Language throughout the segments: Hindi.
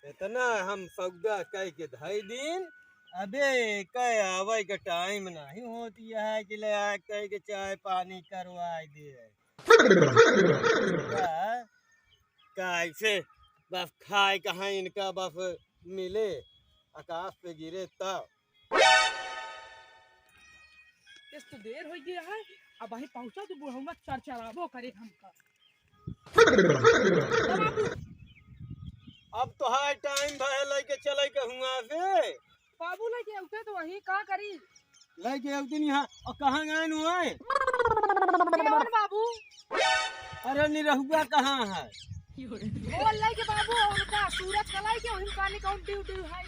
इतना हम सौदा कह के धाई दिन अबे कह आवे के टाइम नहीं होती है कि ले आ कह के चाय पानी करवाई दे कैसे बस खाए कहाँ इनका बस मिले आकाश पे गिरे तब इस तो देर हो गया है। अब वही पहुंचा तो बुढ़ऊ चरचराबो करे हमका। अब तो हाई टाइम भय लेके चले के हुआ से बाबू लेके उठे तो वही का करी लेके उतनी यहाँ और कहाँ गए नु है कौन बाबू? अरे निरहुआ कहाँ है बोल लाई के बाबू उनका सूरज कलाई के वही काली कौन ड्यूटी है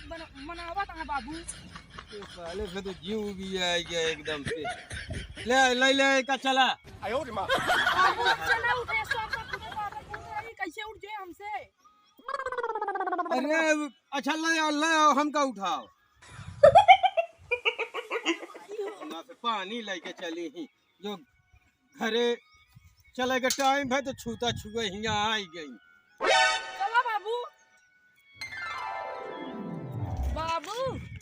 मनावत है बाबू। पहले से तो जीव भी है एकदम से ले ले ले का चला आयो रे मां बाबू चला उठे सब खुदे बाबू पूरी कैसे उठ जाए हमसे। अरे अच्छा ले हमका उठाओ ना से पानी लेके चली ही जो घरे चले के टाइम है तो छूता छुए यहाँ आई गई। चला बाबू। बाबू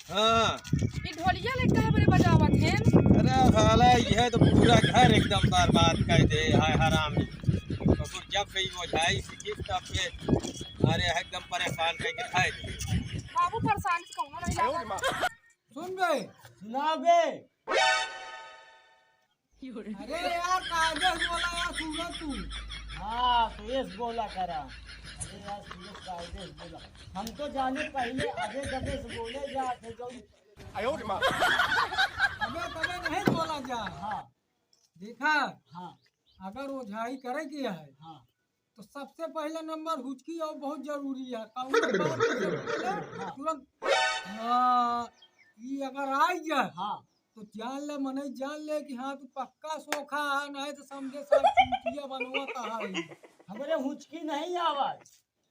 हाँ ये ढोलिया लेके कहाँ बड़े बजावत हैं? अरे साला यह तो पूरा घर एकदम बर्बाद कर दे है हरामी तो फिर जब से वो जाई सीखी तब से अरे एकदम परेशान करके खाए दे। बाबू परेशानी से कहूँ नहीं लगा। सुन बे सुना बे अरे यार कागज बोला यार सूरज तू। हाँ तो ये बोला करा। अरे यार सूरज कागज बोला हम तो जाने पहले आगे जगह से बोले जाते जो अबे कबे नहीं बोला जा। हाँ देखा हाँ अगर ओझाई करे की है हाँ तो सबसे पहले नंबर हुचकी और बहुत जरूरी है काउंटर बात से बोले तुरंत हाँ ये अगर आई जाए हाँ तो जान ले मने जान ले कि हाँ तू पक्का सोखा है नहीं तो समझे सब चूतिया बनवाता है। हमारे हुचकी नहीं आवाज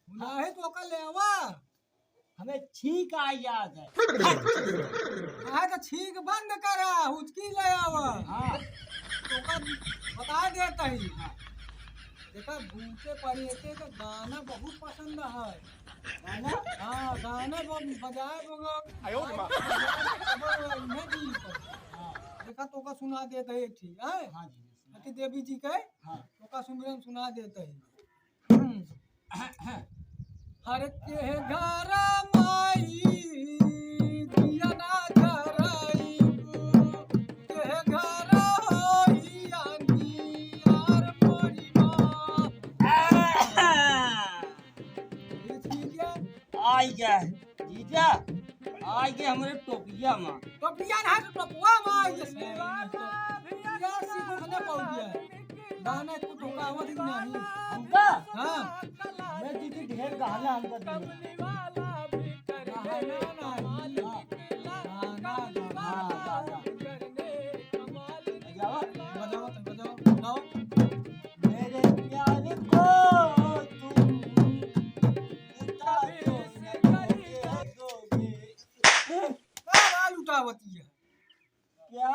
नहीं तो का ले आवा हमें छींक आ याद है। हाँ तो छींक बंद करा हुचकी ले आवा। हाँ तो का बता देता ही। देखा भूखे पड़े तो गाना बहुत पसंद है गाना हाँ गाना बजाए देखा तो का सुना देते है ठीक है। हाँ जी अति देवी जी के हाँ तो का सुमिरन सुना देते है। हर के घर माई दिया ना घराई के घर होई आनी यार मोरी माँ आई गया जीजा आई गए हमारे टोपिया माँ टोपिया ना तो टोपुआ माँ जैसे यार सीखो खाने पाओगे गाना को ठोकावत ही नहीं हमका हाँ मैं दीदी ढेर गाना हमका दिया मेरे प्यार को तुम लुटावती है क्या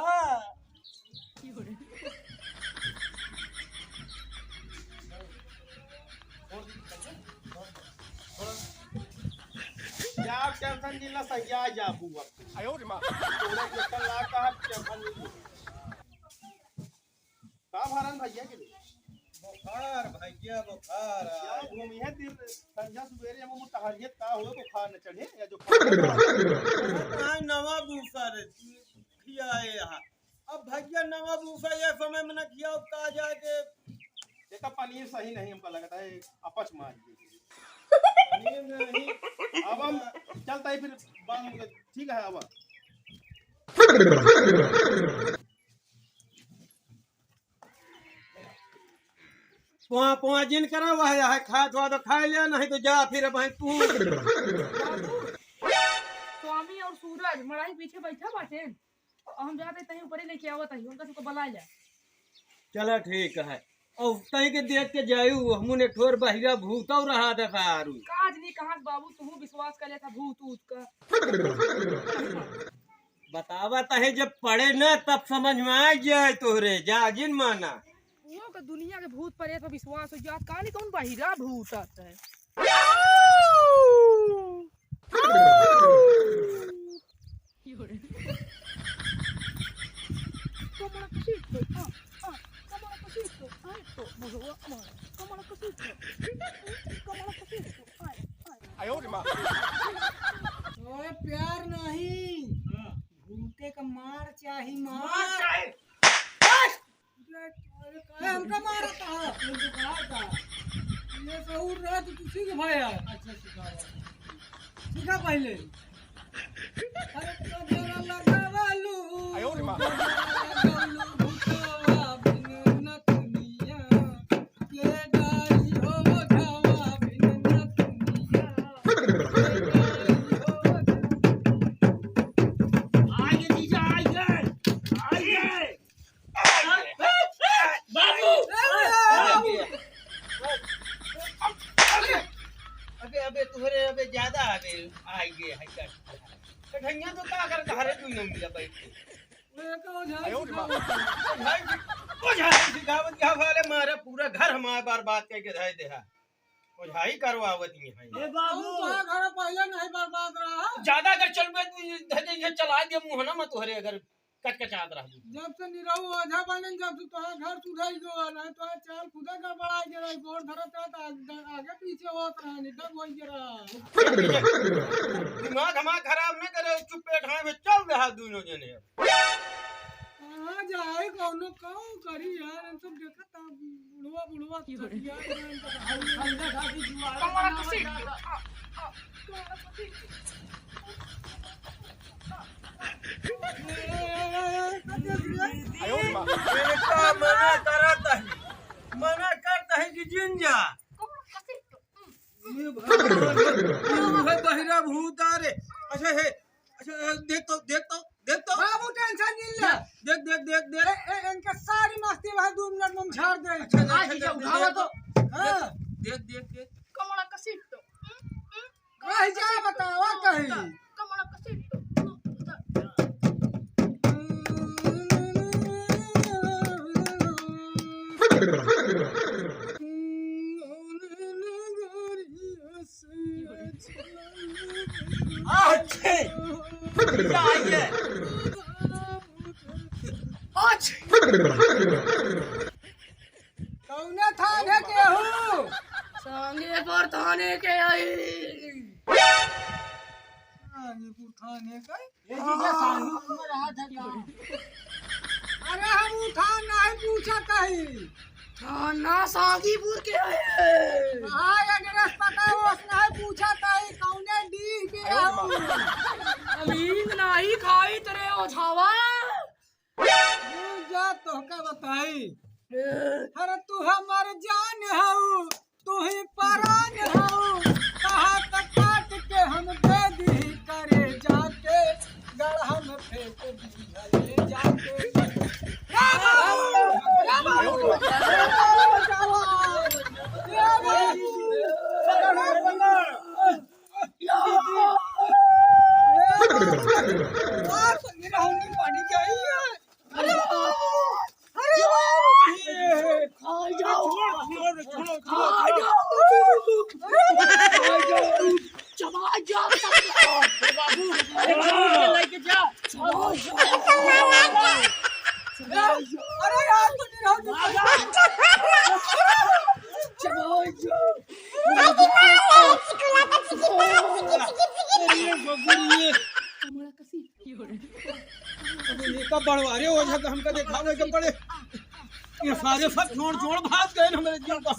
क्या टेंशन जिला सही आ जा बुआ आयो रे मां पूरा निकल ला का टेंशन का भरन भैया के बुखार भैया बुखार या घूमी है दिन संध्या सवेरे हम मुतहरियत का हुए बुखार न चढ़े या जो कहां नवा बुखार खियाए यहां अब भैया नवा बुखार ये समय में न खियाओ का जाके देखा पनीर सही नहीं हमको लगता है अपच मार पनीर नहीं अब हम चलता है फिर ठीक है अब पोहा पोहा जिन करा हुआ है खा तो खा लिया नहीं तो जा फिर भाई तू स्वामी और सूरज मड़ाई पीछे बैठा बाटे हम जाते तहीं ऊपर लेके आवत है उनका सबको बुला ले। चला ठीक है और तहीं के देख के जायू हमू ने ठोर बहिरा भूतौ रहा था सारू काज नहीं कहां बाबू तू विश्वास कर लेता भूत ऊत का बतावा तहे जब पढ़े ना तब समझ में आ जाए तोहरे जा जिन माना वो का दुनिया के भूत पर विश्वास हो जात कहानी कौन बहिरा भूत आता है। ओए प्यार नहीं, भूते का मार चाही मार। अरे हमका मारा था, तुमको कहा था ये सहूर रहा तो तू सीख भाया। अच्छा सीखा पहले। अरे कजरा लगावालू भूतवा बिन नथुनिया, ले डाली हो धावा बिन नथुनिया। आइए जीजा आइए बाबू अबे तुहरे अबे ज्यादा अबे आई गे है कर कठैया तो का कर घरे तू न मिला बैठ के ओझाई सिखावत क्या वाले मारे पूरा घर हमारे बर्बाद करके धाय देहा ओझाई करवावत में है ए बाबू घर पहले नहीं बर्बाद रहा। ज्यादा अगर चलबे तू धजे ये चला दे मुंह ना मत तोहरे अगर कचकचात रह जब से निरहु ओझा बने जब से तोहरा घर सुधाई गयो नहीं तो चाल खुदा गड़बड़ा गेल गोड़ धरत आगे पीछे होत रहा निडर होई गेरा। दिमाग हमारा खराब न करे चुप्पे ठाए में चल रहा दोनों जने कहां जाए कौनो कहूं करी यार हम सब देखत बुढ़वा यार ठंडा खाती जुआड़ा कमरा बनावल कसी जाता। बेटा मना करता है कि जिन जा ये भगवान बहिरा भूत आ रे। अच्छा है अच्छा देख तो बाबू टेंशन नहीं ले। देख इनका सारी मस्ती भाई 2 मिनट में झाड़ दे। आज जीजा उठावा तो हां देख कमरा कसीटो कहीं जा बतावा कहीं कमरा कसीटो अच्छे आइए कौने थाने के हो? संगे पर थाने के आई रानीपुर थाने का। ए जीजा सांगी में रहा था का अरे हम उठा नहीं पूछा कहीं। थाना सागीपुर के आए हाँ एड्रेस पता है वो नहीं पूछा कहीं कौने डी के हो। अमीन नहीं खाई तेरे ओझावा जा तो का बताई। अरे तू हमार जान हो तू ही परान हो कहा तक काट के हम दे दी करे जाके गढ़ा में फेंक दी ले जाके। लेके जा अरे यार तू बढ़वा रहे हो हमका देखा पड़े ये सारे सब छोड़ भाग गए हमारे जीवन का।